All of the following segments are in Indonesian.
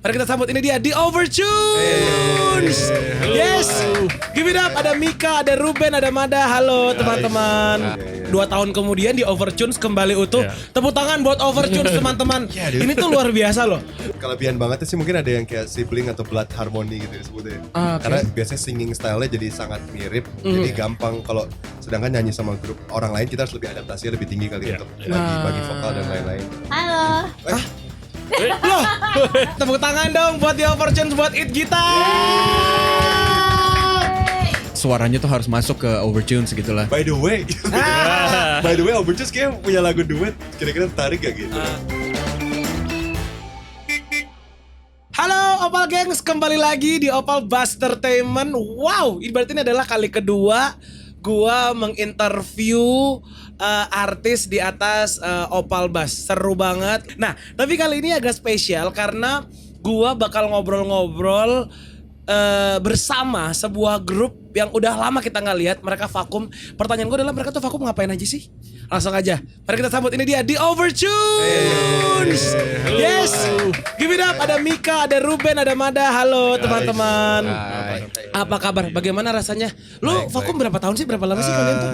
Mari kita sambut, ini dia The Overtunes. Yes, give it up. Ada Mika, ada Ruben, ada Mada. Halo teman-teman. 2 tahun kemudian The Overtunes kembali utuh. Tepuk tangan buat Overtunes teman-teman. Ini tuh luar biasa loh. Kelebihan banget sih mungkin ada yang kayak sibling atau blood harmony gitu disebutnya. Karena biasanya singing style-nya jadi sangat mirip. Jadi gampang kalau sedangkan nyanyi sama grup orang lain kita harus lebih adaptasinya lebih tinggi kali untuk bagi vokal dan lain-lain. Halo. Loh, tepuk tangan dong buat The Overtunes, buat It Gitar. Suaranya tuh harus masuk ke Overtunes gitu lah. By the way, Overtunes kayak punya lagu duet. Kira-kira tertarik gak gitu? Halo Opal Gengs, kembali lagi di Opal Bustertainment. Wow, ini berarti ini adalah kali kedua gua menginterview artis di atas Opal Bus. Seru banget. Nah, tapi kali ini agak spesial karena gua bakal ngobrol-ngobrol bersama sebuah grup yang udah lama kita nggak lihat. Mereka vakum. Pertanyaan gue adalah mereka tuh vakum ngapain aja sih? Langsung aja. Mari kita sambut, ini dia The Overtunes. Yes, give it up. Ada Mika, ada Ruben, ada Mada. Halo teman-teman. Apa kabar? Bagaimana rasanya? Lu vakum berapa tahun sih? Berapa lama sih kalian tuh?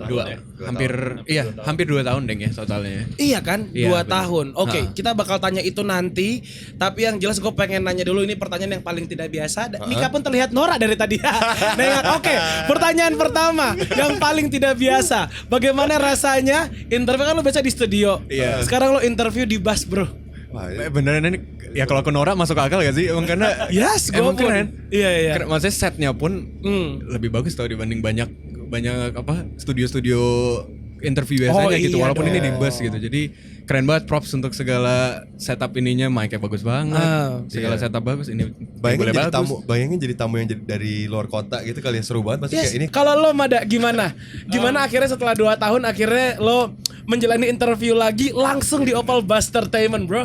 2 hampir 2 tahun deng ya totalnya. Iya kan? Iya, 2 tahun. Oke, kita bakal tanya itu nanti. Tapi yang jelas gue pengen nanya dulu, ini pertanyaan yang paling tidak biasa. Mika pun terlihat norak dari tadi. Nengok. Oke, pertanyaan pertama yang paling tidak biasa. Bagaimana rasanya interview, kan lu biasa di studio. Iya. Sekarang lu interview di bus, bro. Beneran ini ya kalau aku norak masuk akal gak sih? Emang karena Yes, emang gue pun. keren. Iya. Maksudnya setnya pun lebih bagus tau dibanding banyak apa studio-studio interview biasanya gitu. Iya Walaupun dong. ini di bus gitu. Jadi keren banget, props untuk segala setup ininya, mic-nya bagus banget. Segala setup bagus ini. Bayangin jadi tamu yang dari luar kota gitu kali ya, seru banget pasti Yes. kayak ini. Kalau lo Mada gimana? Gimana akhirnya setelah 2 tahun akhirnya lo menjalani interview lagi langsung di Opal Bustertainment, bro?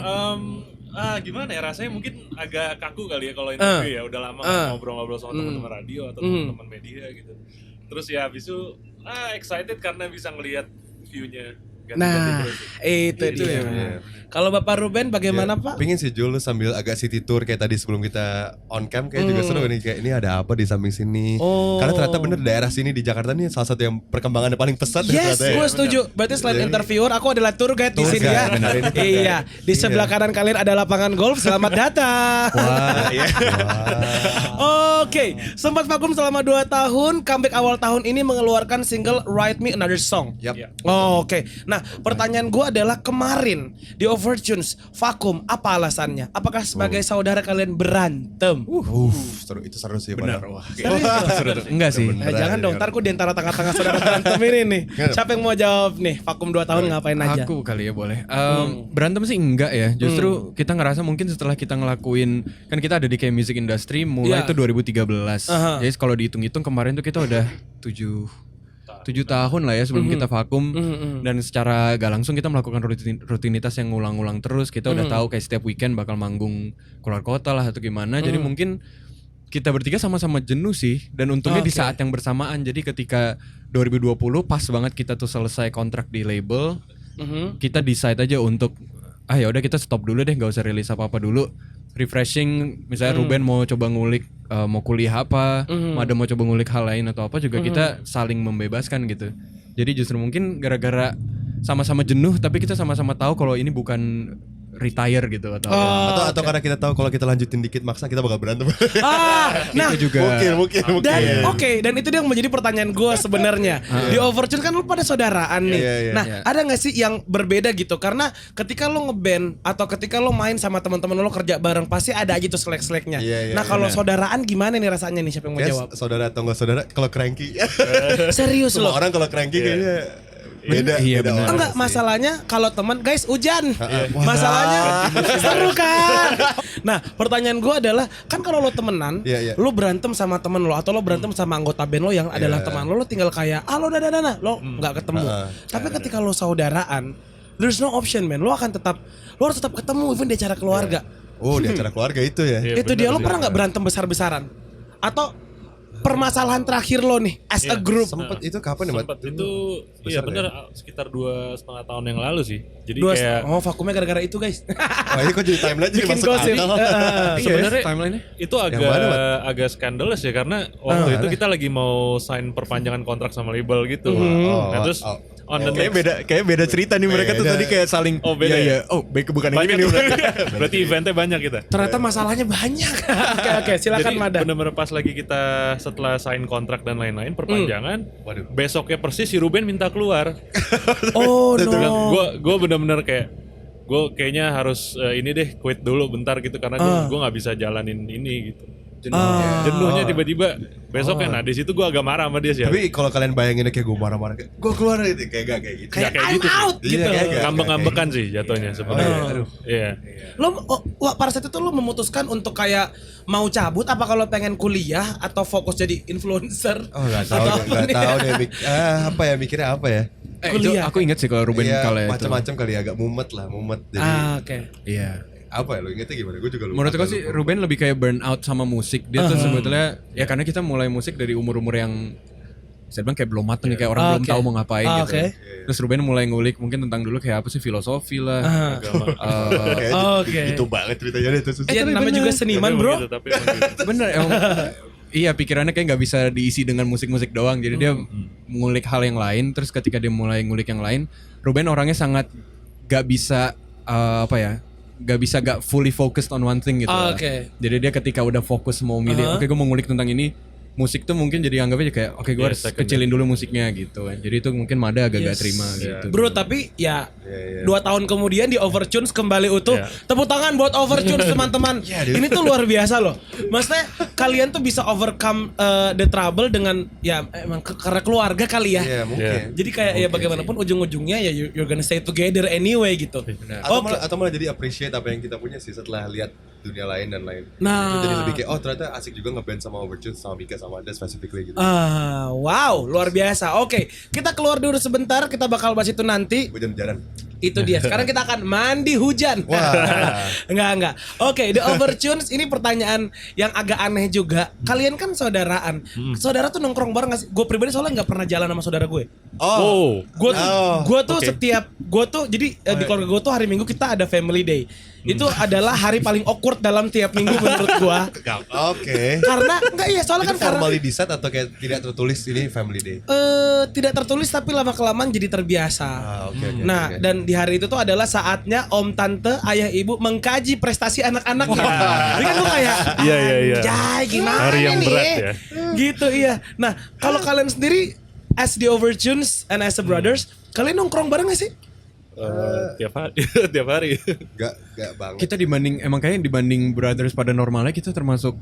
Gimana ya, rasanya mungkin agak kaku kali ya kalau interview ya, udah lama nggak ngobrol-ngobrol sama teman-teman radio atau teman-teman media gitu. Terus ya habis itu excited karena bisa ngelihat view-nya. Nah, itu dia. Kalau Bapak Ruben bagaimana Pak? Pingin sih Jul, lu sambil agak city tour kayak tadi sebelum kita on cam kayak juga seru nih, kayak ini ada apa di samping sini. Karena ternyata bener daerah sini di Jakarta nih salah satu yang perkembangannya paling pesat. Yes, ternyata ya. gue setuju. Berarti selain interviewer, aku adalah tour guide di sini ya. Iya, di sebelah kanan kalian ada lapangan golf. Selamat datang. Oke, sempat vakum selama 2 tahun. Comeback awal tahun ini mengeluarkan single Write Me Another Song. Oke. Nah, pertanyaan gue adalah kemarin di Overtunes vakum, apa alasannya? Apakah sebagai saudara kalian berantem? Seru sih. Bener, padahal. wah. Enggak sih. Jangan dong, ntar gue di antara tengah-tengah saudara berantem ini nih. Siapa yang mau jawab nih? Vakum 2 tahun ngapain aja? Aku kali ya boleh. Berantem sih enggak ya. Justru kita ngerasa mungkin setelah kita ngelakuin, kan kita ada di kayak music industry mulai itu 2013. Jadi kalau dihitung-hitung kemarin tuh kita udah 7 tahun lah ya sebelum kita vakum. Dan secara gak langsung kita melakukan rutinitas yang ngulang-ngulang terus. Kita udah tahu kayak setiap weekend bakal manggung keluar kota lah atau gimana. Jadi mungkin kita bertiga sama-sama jenuh sih. Dan untungnya di saat yang bersamaan. Jadi ketika 2020 pas banget kita tuh selesai kontrak di label, kita decide aja untuk ya udah kita stop dulu deh, gak usah rilis apa-apa dulu. Refreshing, misalnya Ruben mau coba ngulik mau kuliah apa, Mada mau coba ngulik hal lain atau apa, juga kita saling membebaskan gitu. Jadi justru mungkin gara-gara sama-sama jenuh tapi kita sama-sama tahu kalau ini bukan retire gitu atau atau karena kita tahu kalau kita lanjutin dikit maksa kita bakal berantem. Nah, itu juga mungkin. Dan itu dia yang menjadi pertanyaan gue sebenarnya. Di Overtunes kan lu pada saudaraan nih. Nah, ada nggak sih yang berbeda gitu? Karena ketika lu ngeband atau ketika lu main sama teman-teman lu kerja bareng pasti ada aja tuh selek-seleknya. Nah, kalau saudaraan gimana nih rasanya nih, siapa yang mau jawab? Saudara atau enggak saudara, kalau cranky. Serius Semua loh. orang kalau cranky kayaknya beda. bener. Enggak, masalahnya kalau teman, guys, hujan. Masalahnya seru kan. Nah, pertanyaan gue adalah, kan kalau lo temenan, lo berantem sama temen lo atau lo berantem sama anggota band lo yang adalah teman lo tinggal kayak, lo dana, lo nggak ketemu. Tapi ketika lo saudaraan, there's no option man. Lo harus tetap ketemu even di acara keluarga. Di acara keluarga itu ya. Itu dia, lo pernah nggak berantem besar-besaran? Atau permasalahan terakhir lo nih as a group. Sempet itu kapan ya, Mat? Sempat itu iya bener sekitar 2,5 tahun yang lalu sih. Jadi kayak vakumnya gara-gara itu guys. Wah, ini kok jadi timeline jadi Bikin masuk gosip. akal. sebenarnya timeline-nya. itu agak skandalous ya karena waktu itu kita lagi mau sign perpanjangan kontrak sama label gitu. Nah terus on the next Kayak beda cerita nih mereka tuh tadi kayak saling Oh, beda iya, ya? iya. Oh, bukan yang banyak ini nih. berarti eventnya banyak kita. Ternyata masalahnya banyak. Oke, silakan Jadi Mada. bener-bener pas lagi kita setelah sign kontrak dan lain-lain perpanjangan, besoknya persis si Ruben minta keluar. Oh no. Gue bener-bener kayak gue kayaknya harus ini deh quit dulu bentar gitu karena gue nggak bisa jalanin ini gitu. Jenuhnya tiba-tiba besoknya. Nah di situ gue agak marah sama dia sih. Tapi kalau kalian bayangin kayak gue marah-marah kayak gue keluar gitu kayak gak kayak gitu. Kayak kayak I'm gitu sih. out gitu. Ngambek-ngambekan sih jatuhnya sebenarnya. Iya. Lo pada saat itu lo memutuskan untuk kayak mau cabut apa kalau pengen kuliah atau fokus jadi influencer? Oh nggak tahu deh. Apa ya mikirnya apa ya? Itu aku inget sih kalau Ruben kali itu. Macam-macam kali agak mumet. Jadi Oke. Iya. apa ya lo ingetnya gimana? Gue juga lupa. Menurut aku sih Ruben lebih kayak burn out sama musik. Dia tuh sebetulnya ya karena kita mulai musik dari umur-umur yang saya bilang kayak belum mateng nih, kayak orang belum tahu mau ngapain gitu. Terus Ruben mulai ngulik mungkin tentang dulu kayak apa sih filosofi lah, agama. Itu banget ceritanya deh itu. Iya namanya juga seniman bro. Gitu, tapi emang gitu. Bener emang. Iya pikirannya kayak nggak bisa diisi dengan musik-musik doang. Jadi dia ngulik hal yang lain. Terus ketika dia mulai ngulik yang lain, Ruben orangnya sangat gak bisa gak fully focused on one thing gitu. Jadi dia ketika udah fokus mau milih, oke gue mau ngulik tentang ini, musik tuh mungkin jadi anggapnya kayak oke gue harus kecilin dulu musiknya gitu. Jadi itu mungkin Mada agak gak terima gitu. Bro tapi ya 2 tahun kemudian di Overtunes kembali utuh. Tepuk tangan buat Overtunes teman-teman. Ini tuh luar biasa loh. Maksudnya kalian tuh bisa overcome the trouble dengan ya emang karena keluarga kali ya. Iya mungkin. Jadi kayak ya bagaimanapun ujung-ujungnya ya you're gonna stay together anyway gitu. Atau malah jadi appreciate apa yang kita punya sih setelah lihat dunia lain dan lain. Nah, jadi lebih kayak ternyata asik juga ngeband sama Overtunes sama Mika sama Anda specifically gitu. Wow, luar biasa. Oke, kita keluar dulu sebentar, kita bakal bahas itu nanti. Hujan-hujanan. Itu dia. Sekarang kita akan mandi hujan. Wah. Enggak. Oke, The Overtunes ini pertanyaan yang agak aneh juga. Kalian kan saudaraan. Saudara tuh nongkrong bareng gak sih? Gue pribadi soalnya nggak pernah jalan sama saudara gue. Gue tuh setiap di keluarga gue tuh hari Minggu kita ada family day. Itu adalah hari paling awkward dalam tiap minggu menurut gua. Oke. Karena enggak iya soalnya kan karena formally di set atau kayak tidak tertulis ini family day. Tidak tertulis tapi lama kelamaan jadi terbiasa. Okay. Dan di hari itu tuh adalah saatnya om tante ayah ibu mengkaji prestasi anak-anaknya. Jadi kan gua kayak iya. Jai gimana Hari yang nih? berat ya. Gitu iya. Nah, kalau kalian sendiri as the Overtunes and as the brothers, kalian nongkrong bareng gak sih? Tiap hari. Gak banget. Kita dibanding brothers pada normalnya kita termasuk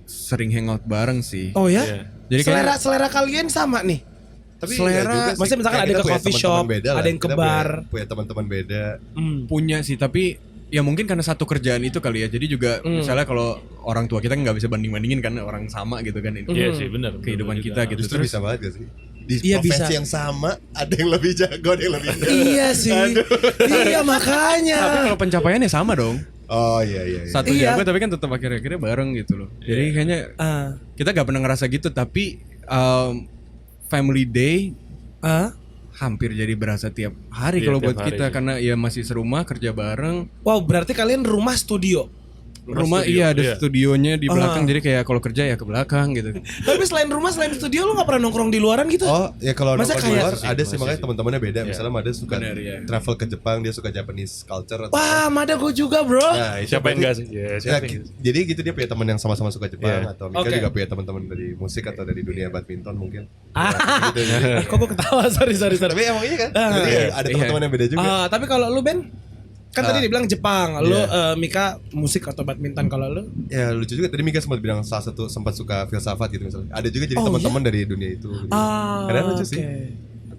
sering hangout bareng sih. Oh ya? Jadi selera kalian sama nih. Tapi selera, maksudnya misalkan ada ke coffee shop, ada yang ke bar, punya teman-teman beda. Punya sih, tapi ya mungkin karena satu kerjaan itu kali ya. Jadi juga misalnya kalau orang tua kita nggak bisa banding-bandingin kan orang sama gitu kan. Iya sih benar. Kehidupan kita gitu. Justru bisa banget gak sih? Di iya, profesi bisa. yang sama ada yang lebih jago, ada yang lebih jago. Iya sih. Iya makanya. Tapi kalau pencapaiannya sama dong. Oh iya. Satu jago tapi kan tetap akhirnya bareng gitu loh. Jadi kayaknya kita gak pernah ngerasa gitu. Tapi family day hampir jadi berasa tiap hari kalau buat kita. Karena ya masih serumah kerja bareng. Wow berarti kalian rumah studio. Rumah studio, iya ada studionya di belakang, jadi kayak kalau kerja ya ke belakang gitu. Tapi selain rumah, selain studio lu gak pernah nongkrong di luaran gitu? Oh ya kalau nongkrong di luar ada sih makanya sih. teman-temannya beda. Misalnya Mada suka travel ke Jepang, dia suka Japanese culture. Wah Mada gue juga bro. Nah, siapa yang enggak sih? Jadi gitu dia punya teman yang sama-sama suka Jepang atau Mika juga punya teman-teman dari musik atau dari dunia badminton mungkin. Gitu. Kok gue ketawa, sorry. Tapi emang iya kan? Jadi ada teman-teman yang beda juga. Tapi kalau lu Ben? Kan tadi dibilang Jepang, lu Mika musik atau badminton, kalau lu? Ya lucu juga tadi Mika sempat bilang salah satu sempat suka filsafat gitu misalnya. Ada juga jadi teman-teman dari dunia itu. Gitu. Kadang lucu sih.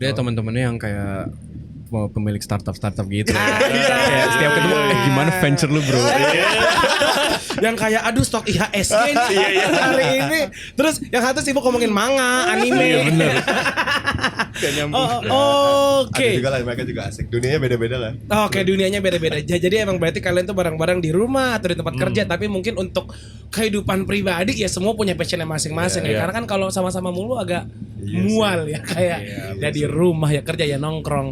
Dia teman-temannya yang kayak pemilik startup gitu. Kayak setiap ketemu gimana venture lu bro? yang kayak aduh stok IHSG nih hari ini. Terus yang satu sibuk ngomongin manga, anime. Iya bener. Gak nyambung. Oke. Ada juga lah, mereka juga asik. Dunianya beda-beda lah. Oke, dunianya beda-beda. Jadi emang berarti kalian tuh bareng-bareng di rumah atau di tempat kerja, tapi mungkin untuk kehidupan pribadi ya semua punya passionnya masing-masing ya. Iya. Karena kan kalau sama-sama mulu agak mual ya kayak ya di rumah ya kerja ya nongkrong.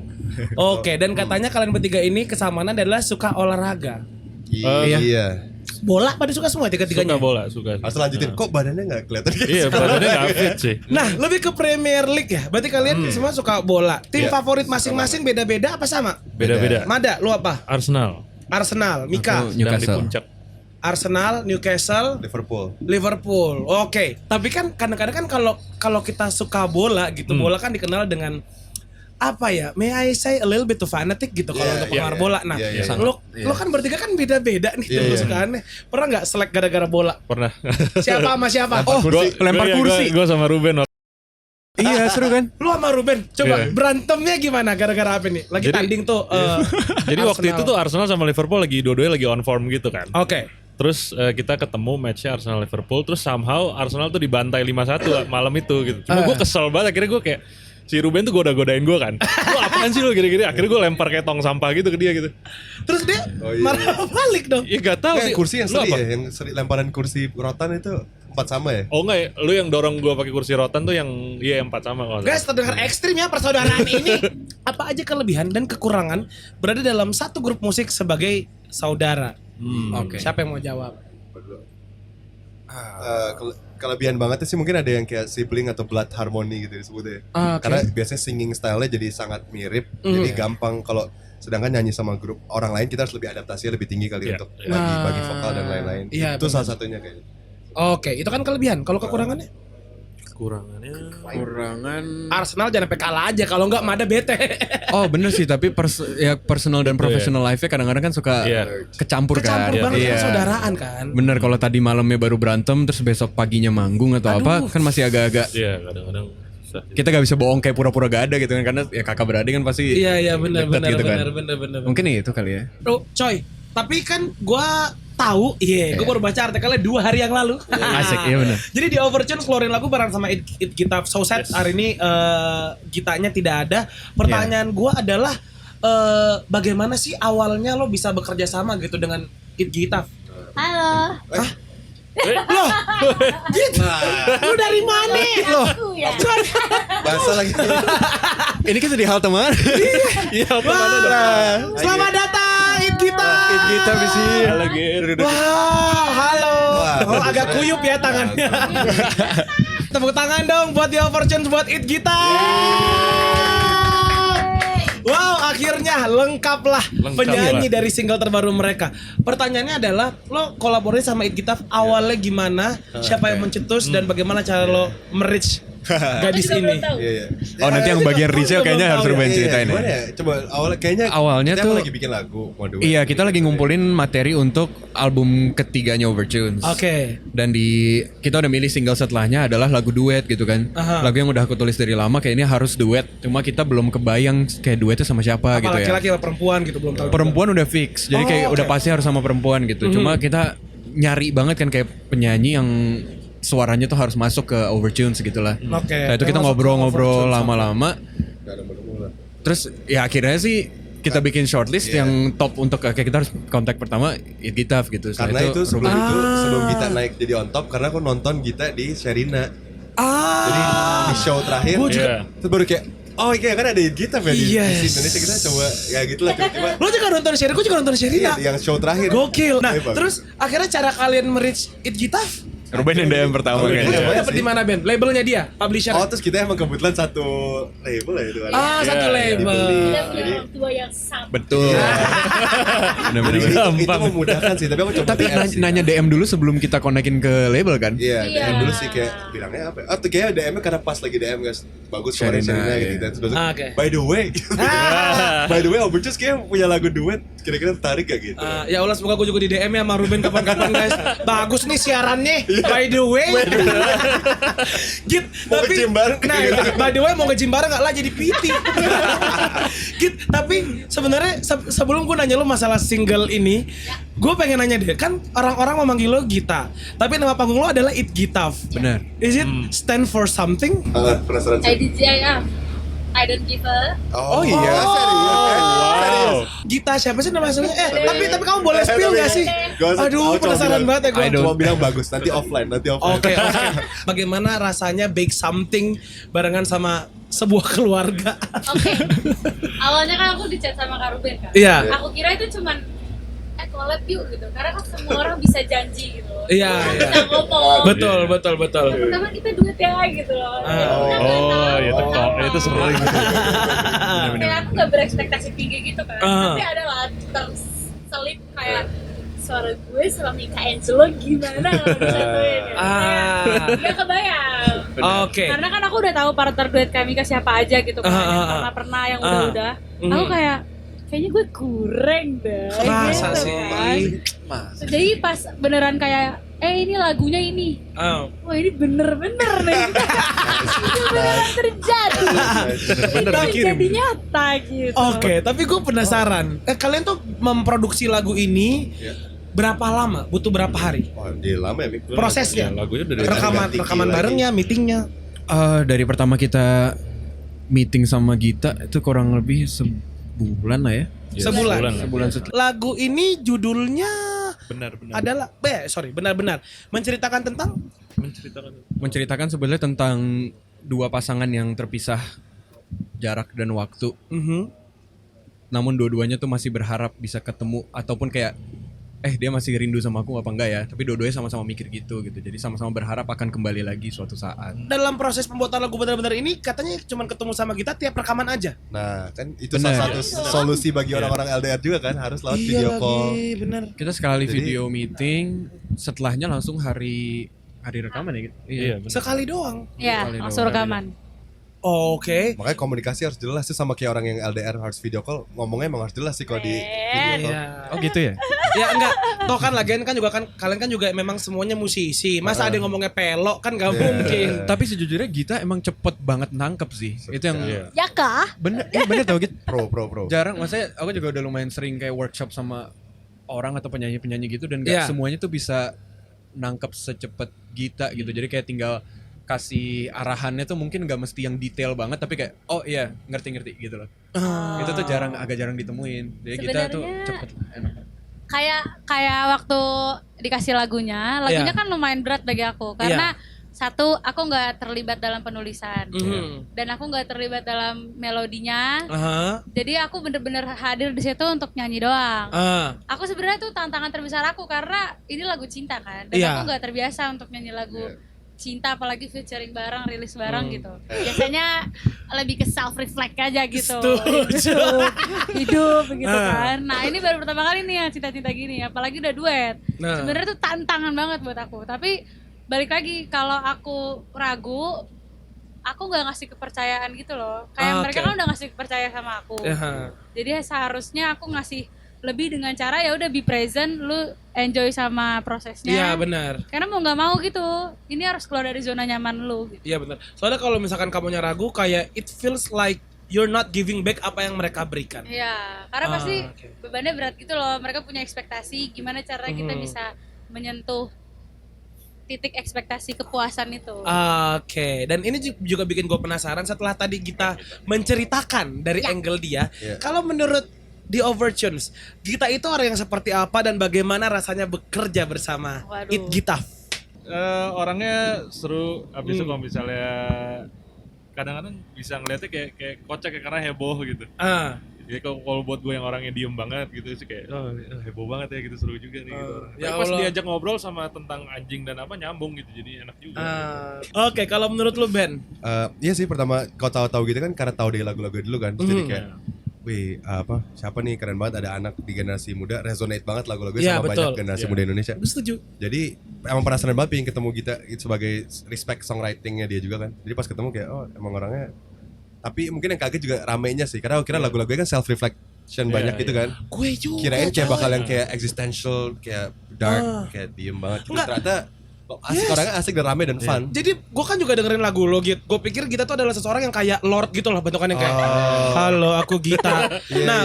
Oke, dan katanya kalian bertiga ini kesamaan adalah suka olahraga. Iya. Bola pada suka semua tiga-tiganya. Suka bola, suka. Harus lanjutin, kok badannya gak kelihatan kayak Iya, suka badannya olahraga gak ya? fit sih. Nah, lebih ke Premier League ya. Berarti kalian semua suka bola. Tim Iya. favorit masing-masing beda-beda apa sama? Beda-beda. Mada, lu apa? Arsenal. Arsenal, Mika. Aku Sedang di Newcastle. puncak. Arsenal, Newcastle, Liverpool. Liverpool. Oke. Tapi kan kadang-kadang kan kalau kita suka bola gitu, bola kan dikenal dengan apa ya? May I say a little bit too fanatic gitu kalau untuk penggemar bola. Nah, Iya, iya. lo kan bertiga kan beda-beda nih tim kesukaannya. Pernah nggak selek gara-gara bola? Pernah. Siapa sama siapa? Oh, lempar kursi. Gue sama Ruben. Iya seru kan? lu sama Ruben. Coba Iya. berantemnya gimana gara-gara apa nih? Lagi Jadi- tanding tuh. Jadi waktu itu tuh Arsenal sama Liverpool dua-duanya lagi on form gitu kan. Oke. Terus kita ketemu matchnya Arsenal Liverpool, terus somehow Arsenal tuh dibantai 5-1 malam itu gitu. Cuma gue kesel banget, akhirnya gue kayak si Ruben tuh goda-godain gue kan. Lu apaan sih lu gini-gini? Akhirnya gue lempar kayak tong sampah gitu ke dia gitu. Terus dia marah balik dong. Ya gak tau Nggak, sih. kursi yang Lu seri apa? ya, yang seri lemparan kursi rotan itu 4 sama ya? Oh enggak ya, lu yang dorong gue pakai kursi rotan tuh yang 4 sama kalau nggak Guys, salah. terdengar ekstrim ya persaudaraan ini. Apa aja kelebihan dan kekurangan berada dalam satu grup musik sebagai saudara? Oke. Siapa yang mau jawab? Kelebihan banget sih mungkin ada yang kayak sibling atau blood harmony gitu disebutnya. Oke. Karena biasanya singing style-nya jadi sangat mirip, jadi gampang kalau sedangkan nyanyi sama grup orang lain kita harus lebih adaptasinya lebih tinggi kali Iya. untuk bagi vokal dan lain-lain. Iya, Itu benar. salah satunya kayaknya. Oke, itu kan kelebihan. Kalau kekurangannya? Kekurangannya Kurangan. Arsenal jangan sampai kalah aja. Kalau enggak Mada bete. Oh bener sih, tapi personal dan professional life-nya kadang-kadang kan suka Iya. kecampur kan. Kecampur banget Iya. kan saudaraan kan. Bener, kalau tadi malamnya baru berantem terus besok paginya manggung atau apa kan masih agak-agak iya kadang-kadang susah. kita gak bisa bohong kayak pura-pura gak ada gitu kan, karena ya kakak beradik kan pasti Iya benar deket gitu kan. benar. Mungkin itu kali ya. Oh, coy, tapi kan gua tahu, gue baru baca artikelnya 2 hari yang lalu. Asik, iya benar. Jadi di Overtune keluarin lagu bareng sama It Gita So Sad. Hari ini gitanya tidak ada. Pertanyaan gua adalah bagaimana sih awalnya lo bisa bekerja sama gitu dengan It Gita? Halo. Loh, Git, lu dari mana? Loh, Aku ya. Bahasa lagi. Ini kan jadi hal teman. Iya, Wah, selamat datang It Gita. Kita sih. Halo Ger. Wow, halo. Oh, agak kuyup ya tangannya. Tepuk tangan dong buat The Overtune, buat It Gita. Wow, akhirnya lengkap lah penyanyi dari single terbaru mereka. Pertanyaannya adalah, lo kolaborasi sama It Gita awalnya gimana? Siapa yang mencetus dan bagaimana cara lo merich gadis ini? Iya. Oh nanti yang bagian Rizal kayaknya harus Ruben ceritain Gimana ya. ya? Coba awalnya Awalnya kita tuh- lagi bikin lagu mau duet. Iya, kita lagi ngumpulin materi untuk album ketiganya Overtunes. Oke. Dan kita udah milih single setelahnya adalah lagu duet gitu kan. Aha. Lagu yang udah aku tulis dari lama kayaknya harus duet. Cuma kita belum kebayang kayak duetnya sama siapa Apa gitu ya. laki-laki apa perempuan gitu belum tahu. Perempuan udah fix. Jadi kayak udah pasti harus sama perempuan gitu. Cuma kita nyari banget kan kayak penyanyi yang suaranya tuh harus masuk ke Overtunes gitu lah. Oke. Nah itu kita Masuk ke ngobrol-ngobrol Overtunes. lama-lama. Gak ada mula-mula. Terus ya akhirnya sih kita bikin shortlist yang top untuk kayak kita harus kontak pertama It Gita gitu. Karena itu sebelum Ruben. itu sebelum Gita naik jadi on top karena aku nonton Gita di Sherina. Jadi di show terakhir Gua juga- terus baru kayak oh iya kan ada Gita ya di Yes. Indonesia, kita coba ya gitu lah tiba-tiba. Lo juga nonton Sherina, gue juga nonton Iya, Sherina. yang show terakhir. Gokil. Nah, Bagus. terus akhirnya cara kalian merich It Gita? Ruben yang DM pertama Ruben. kayaknya. Lo Iya dapet sih. di mana Ben? Labelnya dia, publisher. Oh terus kita emang kebetulan satu label ya itu kan. Satu label. Kita punya orang tua yang sama. Betul. Jadi Bener-bener. itu memudahkan sih, tapi aku coba Tapi PR sih. nanya DM dulu sebelum kita konekin ke label kan? Iya, Iya. DM dulu sih kayak bilangnya apa? Oh, tuh kayak DM-nya karena pas lagi DM guys. Bagus suara Sherina, Sherina iya. gitu. Terus Oke. by the way, by the way, Overtures kayak punya lagu duet. Kira-kira tertarik gak gitu? Ya Allah, semoga gue juga di DM ya sama Ruben kapan-kapan guys. Bagus nih siarannya. By the way, Git, Mau tapi nge-gym bareng. nah, by the way mau nge-gym bareng gak lah jadi PT. Git, tapi sebenarnya sebelum gue nanya lu masalah single ini, gue pengen nanya deh, kan orang-orang memanggil lo Gita, tapi nama panggung lo adalah It Gitaf. Benar. Is it stand for something? Penasaran sih. IDGIF. I don't give a. Oh iya, serius. Gita siapa sih nama aslinya? Tapi kamu boleh spill gak sih? Aduh, penasaran banget ya gue. Cuma bilang bagus, nanti offline. Oke. Bagaimana rasanya bake something barengan sama sebuah keluarga? Oke. Awalnya kan aku dicat sama Kak Ruben kan. Iya. Aku kira itu cuman collab yuk gitu. Karena kan semua orang bisa janji gitu. Iya. Bisa ngomong. Betul. Yang pertama kita duet ya gitu loh. Itu sering gitu. Kayak aku gak berekspektasi tinggi gitu kan. Tapi ada lah terselip kayak suara gue sama Mika Angelo gimana kalau disatuin ya. Gak kebayang. Oke. Karena kan aku udah tahu partner duet kami ke siapa aja gitu kan. Yang pernah yang udah. Aku kayaknya gue kurang deh. Masa gitu sih? kan. Jadi pas beneran kayak ini lagunya ini. Wah ini bener-bener nih. Itu beneran terjadi. Itu jadi nyata gitu. Oke, tapi gue penasaran. Kalian tuh memproduksi lagu ini berapa lama? Butuh berapa hari? Oh, dia lama ya, Mik? Prosesnya? Lagunya udah Rekaman barengnya, meetingnya. Dari pertama kita meeting sama Gita itu kurang lebih sebulan lah ya. Sebulan. Lagu ini judulnya Benar. adalah benar-benar menceritakan tentang Menceritakan sebenarnya tentang dua pasangan yang terpisah jarak dan waktu. Namun dua-duanya tuh masih berharap bisa ketemu ataupun kayak dia masih rindu sama aku apa enggak ya, tapi dua-duanya sama-sama mikir gitu. Jadi sama-sama berharap akan kembali lagi suatu saat. dalam proses pembuatan lagu benar-benar ini katanya cuma ketemu sama kita tiap rekaman aja. Nah, kan itu Bener. salah satu solusi bagi orang-orang LDR juga kan, harus lewat video call. Bener. Kita sekali Jadi- video meeting, setelahnya langsung hari rekaman ya gitu. Iya, benar. Sekali doang. Ya, Sekali langsung doang. rekaman. Oke. Makanya komunikasi harus jelas sih, sama kayak orang yang LDR harus video call, ngomongnya emang harus jelas sih kalau di video call. Iya. Oh gitu ya? Ya enggak, toh kan lagian kan juga kan kalian kan juga memang semuanya musisi. Masa ada yang ngomongnya pelok kan gak mungkin. Tapi sejujurnya Gita emang cepet banget nangkep sih. Itu yang Ya kah? bener tau Git. Pro. Jarang, maksudnya aku juga udah lumayan sering kayak workshop sama orang atau penyanyi-penyanyi gitu dan gak Iya. semuanya tuh bisa nangkep secepat Gita gitu. Jadi kayak tinggal kasih arahannya tuh mungkin gak mesti yang detail banget tapi kayak oh iya ngerti gitu loh. Itu tuh agak jarang ditemuin. Jadi Gita tuh Sebenarnya- cepet enak. Kayak waktu dikasih lagunya Iya. kan lumayan berat bagi aku karena satu aku nggak terlibat dalam penulisan dan aku nggak terlibat dalam melodinya. Jadi aku bener-bener hadir di situ untuk nyanyi doang. Aku sebenarnya tuh tantangan terbesar aku karena ini lagu cinta kan dan Iya. aku nggak terbiasa untuk nyanyi lagu cinta apalagi featuring bareng, rilis bareng gitu. Biasanya lebih ke self reflect aja gitu. Hidup gitu kan. Nah, ini baru pertama kali nih ya cinta-cinta gini, apalagi udah duet. Nah. Sebenarnya tuh tantangan banget buat aku. Tapi balik lagi kalau aku ragu, aku nggak ngasih kepercayaan gitu loh. Kayak mereka kan udah ngasih kepercayaan sama aku. Jadi seharusnya aku ngasih lebih dengan cara ya udah be present, lu enjoy sama prosesnya. Iya benar. Karena mau nggak mau gitu, ini harus keluar dari zona nyaman lu. Gitu. Iya benar. Soalnya kalau misalkan kamunya ragu kayak it feels like you're not giving back apa yang mereka berikan. Iya, karena pasti oke. bebannya berat gitu loh. Mereka punya ekspektasi, gimana cara kita bisa menyentuh titik ekspektasi kepuasan itu. Oke, dan ini juga bikin gue penasaran setelah tadi kita menceritakan dari angle dia. Kalau menurut The Overtunes, Gita itu orang yang seperti apa dan bagaimana rasanya bekerja bersama Waduh. It Gita? Orangnya seru, habis itu kalau misalnya kadang-kadang bisa ngeliatnya kayak kocak karena heboh gitu. Jadi kalau buat gue yang orangnya diem banget gitu sih kayak heboh banget ya gitu, seru juga nih gitu. Ya Tapi pas Allah. diajak ngobrol sama tentang anjing dan apa nyambung gitu, jadi enak juga. Oke, kalau menurut lu Ben? Iya sih, pertama kau tahu gitu kan karena tahu dari lagu-lagu dulu kan, terus jadi kayak wih siapa nih, keren banget ada anak di generasi muda, resonate banget lagu-lagunya Iya, sama betul. banyak generasi muda Indonesia. Gue setuju. Jadi emang penasaran banget pengen ketemu Gita sebagai respect songwritingnya dia juga kan. Jadi pas ketemu kayak emang orangnya. Tapi mungkin yang kaget juga ramenya sih, karena aku kira lagu-lagunya kan self reflection banyak gitu kan. Gue juga. Kirain kayak bakal coy. yang kayak existential, kayak dark, kayak diem banget. Terus Enggak. ternyata Asik, orangnya asik dan rame dan fun. Jadi gue kan juga dengerin lagu lo Git. Gue pikir Gita tuh adalah seseorang yang kayak Lord gitu loh bentukannya kayak halo aku Gita. Nah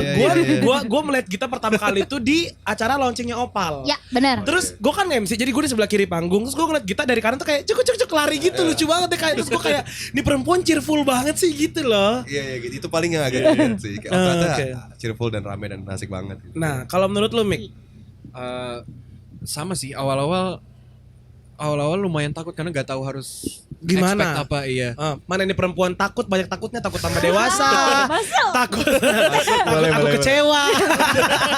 gue melihat Gita pertama kali itu di acara launchingnya Opal. Ya benar. Terus gue kan MC, jadi gue di sebelah kiri panggung. Terus gue ngeliat Gita dari kanan tuh kayak cuk lari gitu, lucu banget deh kayak. Terus gue kayak, ini perempuan cheerful banget sih gitu loh. Iya gitu. Itu paling yang agak dilihat sih. Ternyata cheerful dan rame dan asik banget. Nah kalau menurut lo Mik? Sama sih, awal-awal lumayan takut karena gak tahu harus Gimana? expect apa. Iya. Mana ini perempuan takut, banyak takutnya, takut sama dewasa. Takut aku Boleh. kecewa.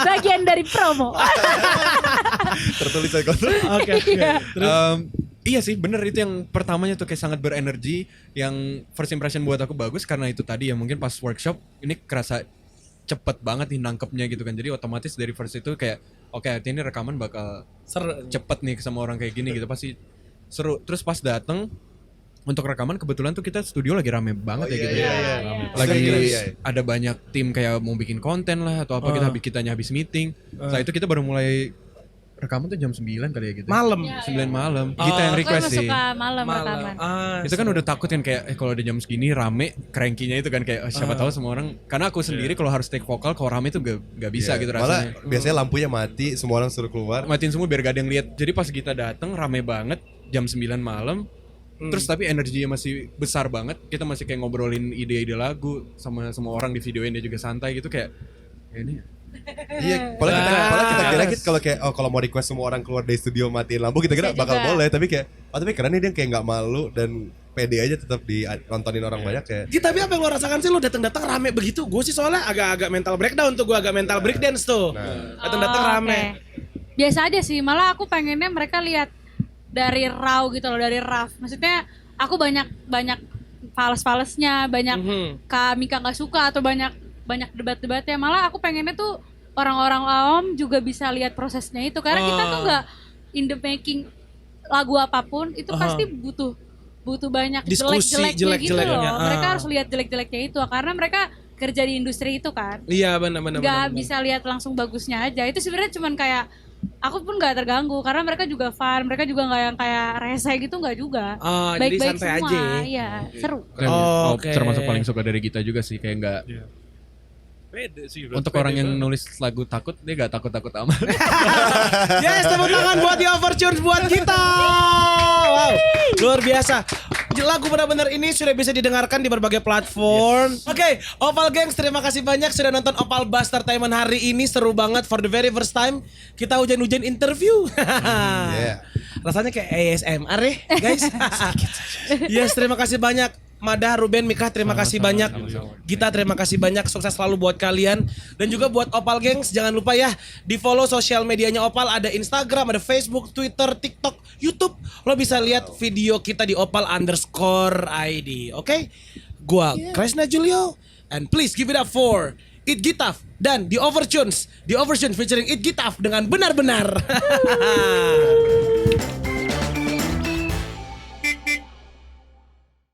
Bagian dari promo. Tertulis aja kontrak. Oke. Iya sih, bener itu yang pertamanya tuh kayak sangat berenergi. Yang first impression buat aku bagus karena itu tadi ya, mungkin pas workshop ini kerasa cepet banget nih nangkepnya gitu kan. Jadi otomatis dari first itu kayak oke, ini rekaman bakal cepet nih sama orang kayak gini gitu, pasti seru. Terus pas dateng untuk rekaman kebetulan tuh kita studio lagi rame banget gitu. Lagi ada banyak tim kayak mau bikin konten lah atau apa, kitanya habis meeting. Setelah itu kita baru mulai rekaman tuh jam 9 kali ya gitu. Malam. 9 malam. Kita yang request sih. Suka malam rekaman. Itu kan udah takut kan kayak kalau ada jam segini rame, cranky-nya itu kan kayak siapa tahu semua orang, karena aku sendiri kalau harus take vokal kalau rame tuh gak bisa gitu rasanya. Malah biasanya lampunya mati, semua orang suruh keluar. Matiin semua biar gak ada yang lihat. Jadi pas kita dateng rame banget jam 9 malam. Terus tapi energinya masih besar banget. Kita masih kayak ngobrolin ide-ide lagu sama semua orang di videoin, dia juga santai gitu kayak ini. Iya, padahal kita kira gitu kalau kayak kalau mau request semua orang keluar dari studio matiin lampu, kita kira bakal boleh, tapi kayak tapi keren nih dia kayak nggak malu dan pede aja tetap ditontonin orang banyak kayak. Gitu, tapi apa yang lo rasakan sih lo datang-datang rame begitu? Gue sih soalnya agak mental breakdown tuh, gue agak mental breakdance tuh. Datang-datang rame. Okay. Biasa aja sih, malah aku pengennya mereka lihat dari raw gitu loh, dari rough. Maksudnya aku banyak fales-falesnya, banyak Kak Mika nggak suka atau banyak debat-debatnya. Malah aku pengennya tuh orang-orang awam juga bisa lihat prosesnya itu, karena kita tuh nggak in the making lagu apapun itu pasti butuh banyak diskusi jelek-jeleknya gitu loh. jelek-jeleknya. Mereka harus lihat jelek-jeleknya itu karena mereka kerja di industri itu kan. Iya benar. Nggak bisa lihat langsung bagusnya aja. Itu sebenarnya cuman kayak aku pun nggak terganggu karena mereka juga fun, mereka juga nggak yang kayak rese gitu, nggak juga. Baik-baik santai semua, aja. iya seru. Termasuk paling suka dari kita juga sih, kayak nggak. Pede sih. Untuk orang yang nulis lagu takut, dia gak takut-takut amat. Yes, tepuk tangan buat The Overtures buat kita. Wow, luar biasa. Lagu benar-benar ini sudah bisa didengarkan di berbagai platform. Oke, Opal Gengs, terima kasih banyak sudah nonton Opal Bustertainment hari ini. Seru banget, for the very first time kita hujan-hujan interview. Rasanya kayak ASMR ya guys. Yes, terima kasih banyak Mada, Ruben, Mika, terima kasih banyak. Gita, terima kasih banyak. Sukses selalu buat kalian. Dan juga buat Opal Gengs, jangan lupa ya di follow sosial medianya Opal. Ada Instagram, ada Facebook, Twitter, TikTok, YouTube. Lo bisa lihat video kita di Opal_ID. Oke? Gua Kresna Julio. And please give it up for It Gitaf dan The Overtunes. The Overtunes featuring It Gitaf dengan benar-benar.